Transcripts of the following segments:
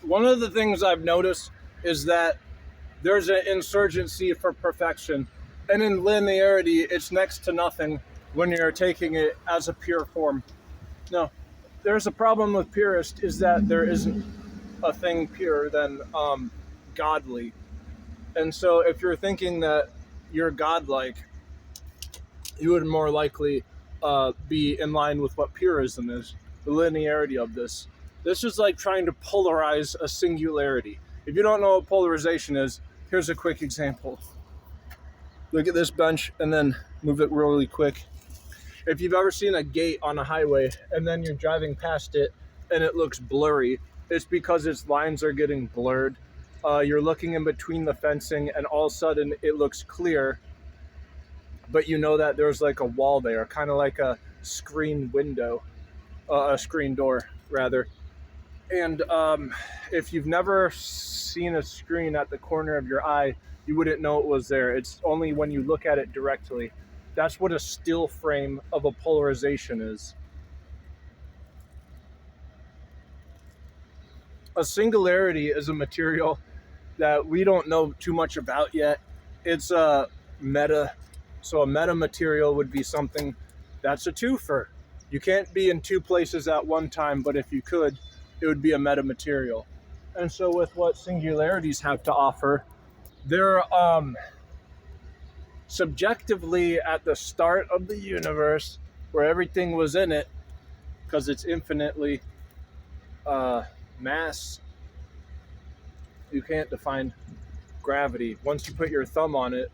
one of the things I've noticed is that there's an insurgency for perfection, and in linearity, it's next to nothing when you're taking it as a pure form. No, there's a problem with purist is that there isn't a thing purer than godly, and so if you're thinking that you're godlike, you would more likely be in line with what purism is, the linearity of this. This is like trying to polarize a singularity. If you don't know what polarization is, here's a quick example. Look at this bench and then move it really quick. If you've ever seen a gate on a highway and then you're driving past it and it looks blurry, it's because its lines are getting blurred. You're looking in between the fencing and all of a sudden it looks clear, but you know that there's like a wall there, kind of like a screen window, a screen door rather. And if you've never seen a screen at the corner of your eye, you wouldn't know it was there. It's only when you look at it directly. That's what a still frame of a polarization is. A singularity is a material that we don't know too much about yet. It's a meta. So a meta material would be something that's a twofer. You can't be in two places at one time, but if you could, it would be a meta material. And so with what singularities have to offer, they're subjectively at the start of the universe where everything was in it, because it's infinitely mass. You can't define gravity. Once you put your thumb on it,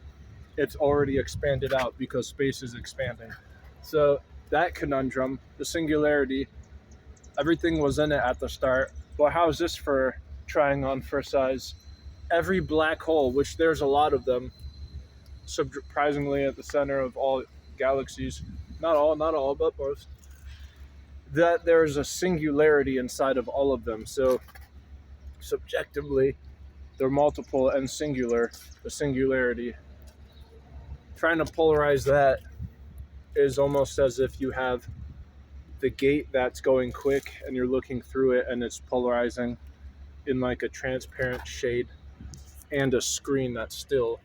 it's already expanded out because space is expanding. So that conundrum, the singularity, everything was in it at the start. Well, how's this for trying on for size? Every black hole, which there's a lot of them, surprisingly at the center of all galaxies, not all, but most, that there's a singularity inside of all of them. So subjectively, they're multiple and singular, the singularity. Trying to polarize that is almost as if you have the gate that's going quick and you're looking through it and it's polarizing in like a transparent shade, and a screen that's still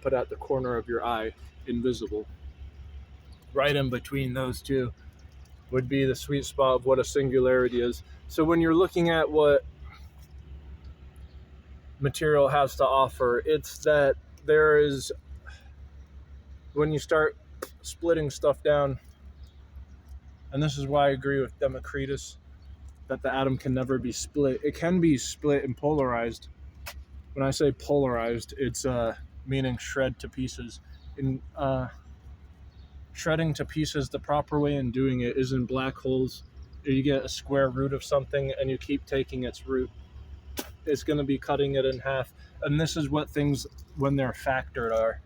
put at the corner of your eye, invisible. Right in between those two would be the sweet spot of what a singularity is. So when you're looking at what material has to offer, it's that there is, when you start splitting stuff down, and this is why I agree with Democritus that the atom can never be split. It can be split and polarized. When I say polarized, it's meaning shred to pieces. In shredding to pieces, the proper way in doing it is in black holes. You get a square root of something and you keep taking its root. It's going to be cutting it in half. And this is what things, when they're factored, are.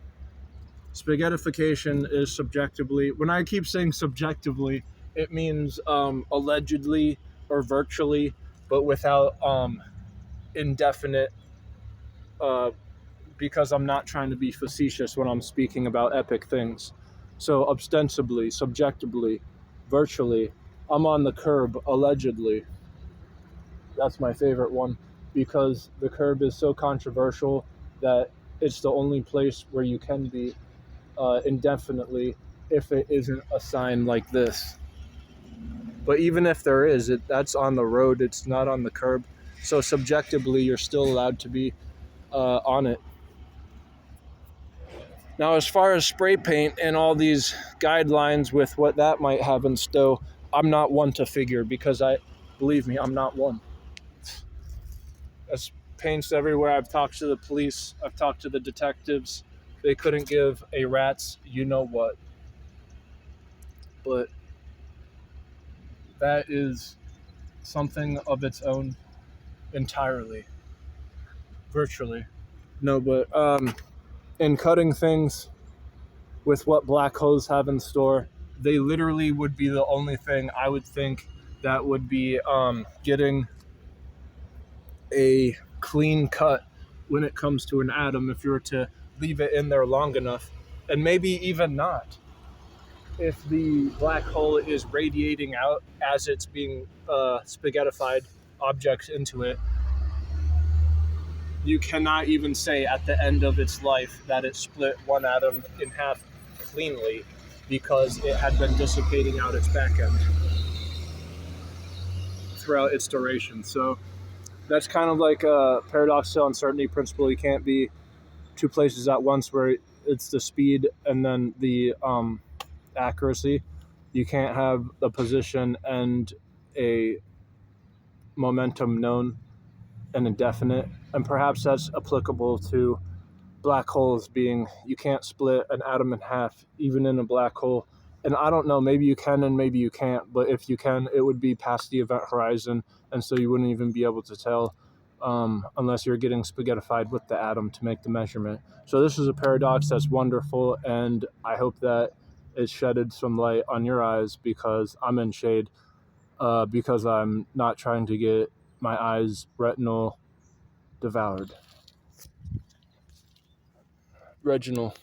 Spaghettification is subjectively. When I keep saying subjectively, it means allegedly or virtually, but without indefinite, because I'm not trying to be facetious when I'm speaking about epic things. So ostensibly, subjectively, virtually, I'm on the curb, allegedly. That's my favorite one, because the curb is so controversial that it's the only place where you can be indefinitely if it isn't a sign like this. But even if there is, that's on the road, it's not on the curb. So subjectively, you're still allowed to be on it. Now, as far as spray paint and all these guidelines with what that might have in stow, I'm not one to figure, because believe me, I'm not one. There's paints everywhere. I've talked to the police. I've talked to the detectives. They couldn't give a rat's you know what. But that is something of its own entirely. Virtually. No, but in cutting things with what black holes have in store, they literally would be the only thing I would think that would be getting a clean cut when it comes to an atom, if you were to leave it in there long enough, and maybe even not. If the black hole is radiating out as it's being spaghettified objects into it, you cannot even say at the end of its life that it split one atom in half cleanly, because it had been dissipating out its back end throughout its duration. So that's kind of like a paradoxical uncertainty principle. You can't be two places at once where it's the speed and then the accuracy. You can't have a position and a momentum known and indefinite. And perhaps that's applicable to black holes, being you can't split an atom in half, even in a black hole. And I don't know, maybe you can and maybe you can't, but if you can, it would be past the event horizon, and so you wouldn't even be able to tell unless you're getting spaghettified with the atom to make the measurement. So this is a paradox that's wonderful, and I hope that it shedded some light on your eyes, because I'm in shade, because I'm not trying to get my eyes retinal devoured. Reginald.